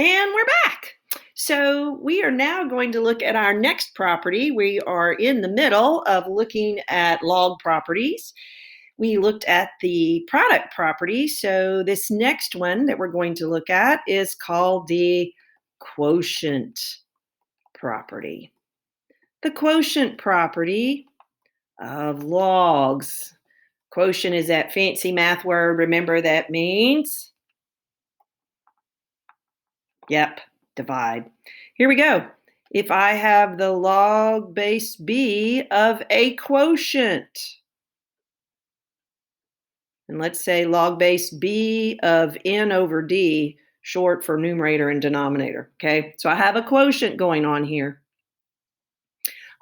And we're back. So we are now going to look at our next property. We are in the middle of looking at log properties. We looked at the product property. So this next one that we're going to look at is called the quotient property. The quotient property of logs. Quotient is that fancy math word. Remember, that means, yep, divide. Here we go. If I have the log base b of a quotient, and let's say log base b of n over d, short for numerator and denominator, okay? So I have a quotient going on here.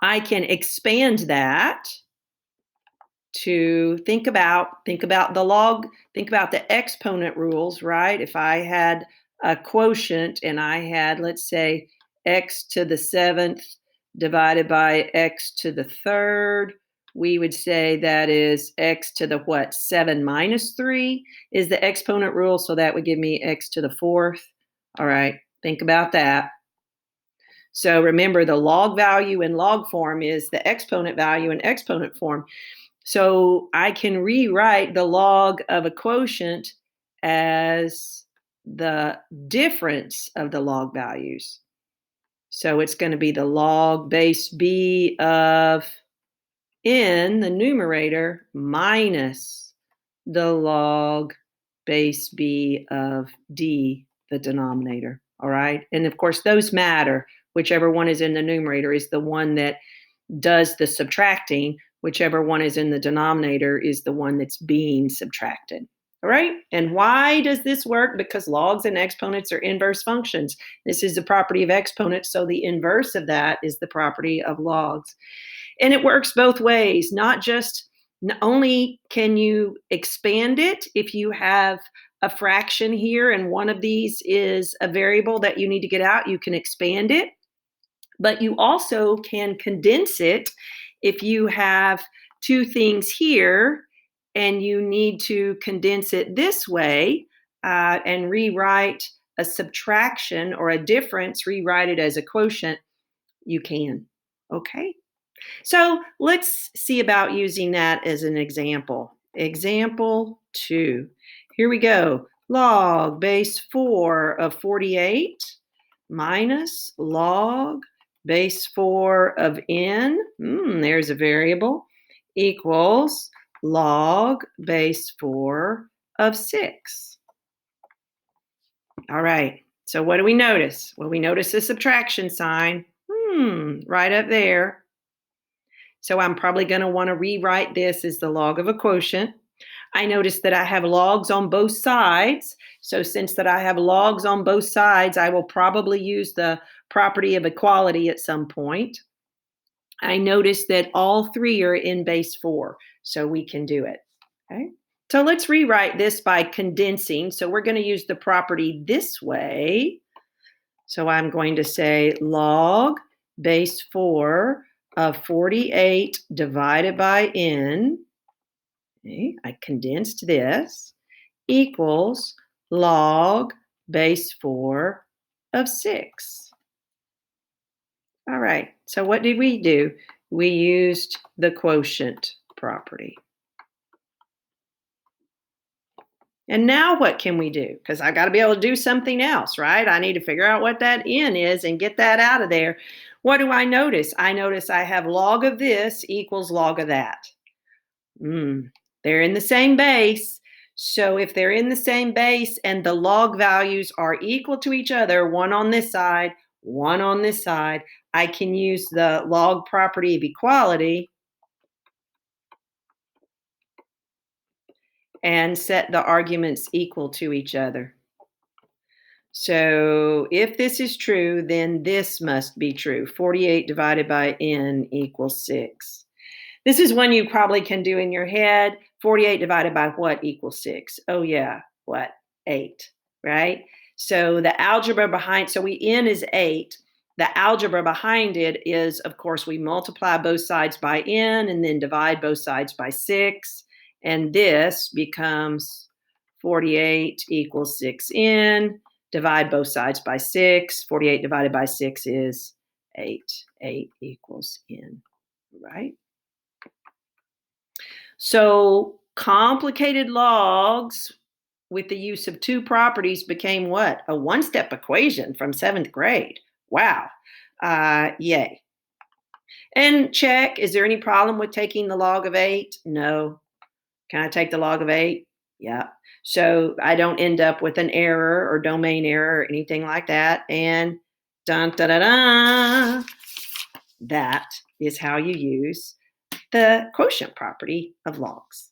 I can expand that to think about the log, think about the exponent rules, right? If I had a quotient and I had, let's say, x to the 7th divided by x to the 3rd, we would say that is x to the what? 7 minus 3 is the exponent rule, so that would give me x to the 4th. All right, think about that. So remember, the log value in log form is the exponent value in exponent form. So I can rewrite the log of a quotient as the difference of the log values. So it's going to be the log base b of n, the numerator, minus the log base b of d, the denominator. All right. And of course, those matter. Whichever one is in the numerator is the one that does the subtracting. Whichever one is in the denominator is the one that's being subtracted. All right. And why does this work? Because logs and exponents are inverse functions. This is the property of exponents, so the inverse of that is the property of logs. And it works both ways. Not only can you expand it if you have a fraction here and one of these is a variable that you need to get out, you can expand it. But you also can condense it if you have two things here and you need to condense it this way and rewrite a subtraction or a difference, rewrite it as a quotient, you can. Okay? So let's see about using that as an example. Example 2. Here we go. Log base 4 of 48 minus log base 4 of n, there's a variable, equals log base 4 of 6. All right, so what do we notice? Well, we notice the subtraction sign, right up there. So I'm probably going to want to rewrite this as the log of a quotient. I notice that I have logs on both sides. So since that I have logs on both sides, I will probably use the property of equality at some point. I notice that all three are in base 4, so we can do it. Okay. So let's rewrite this by condensing. So we're going to use the property this way. So I'm going to say log base 4 of 48 divided by n. Okay, I condensed this, equals log base 4 of 6. All right, so what did we do? We used the quotient property. And now what can we do? Because I got to be able to do something else, right? I need to figure out what that n is and get that out of there. What do I notice? I notice I have log of this equals log of that. They're in the same base. So if they're in the same base and the log values are equal to each other, one on this side, one on this side, I can use the log property of equality and set the arguments equal to each other. So if this is true, then this must be true. 48 divided by n equals 6. This is one you probably can do in your head. 48 divided by what equals 6? Oh, yeah. What? 8, right? So the algebra behind, n is 8. The algebra behind it is, of course, we multiply both sides by n and then divide both sides by 6. And this becomes 48 equals 6n divide both sides by 6. 48 divided by 6 is 8. 8 equals n, right? So complicated logs with the use of two properties became what? A one-step equation from 7th grade. Wow. Yay. And check, is there any problem with taking the log of 8? No. Can I take the log of 8? Yeah. So I don't end up with an error or domain error or anything like that. And dun da da da. That is how you use the quotient property of logs.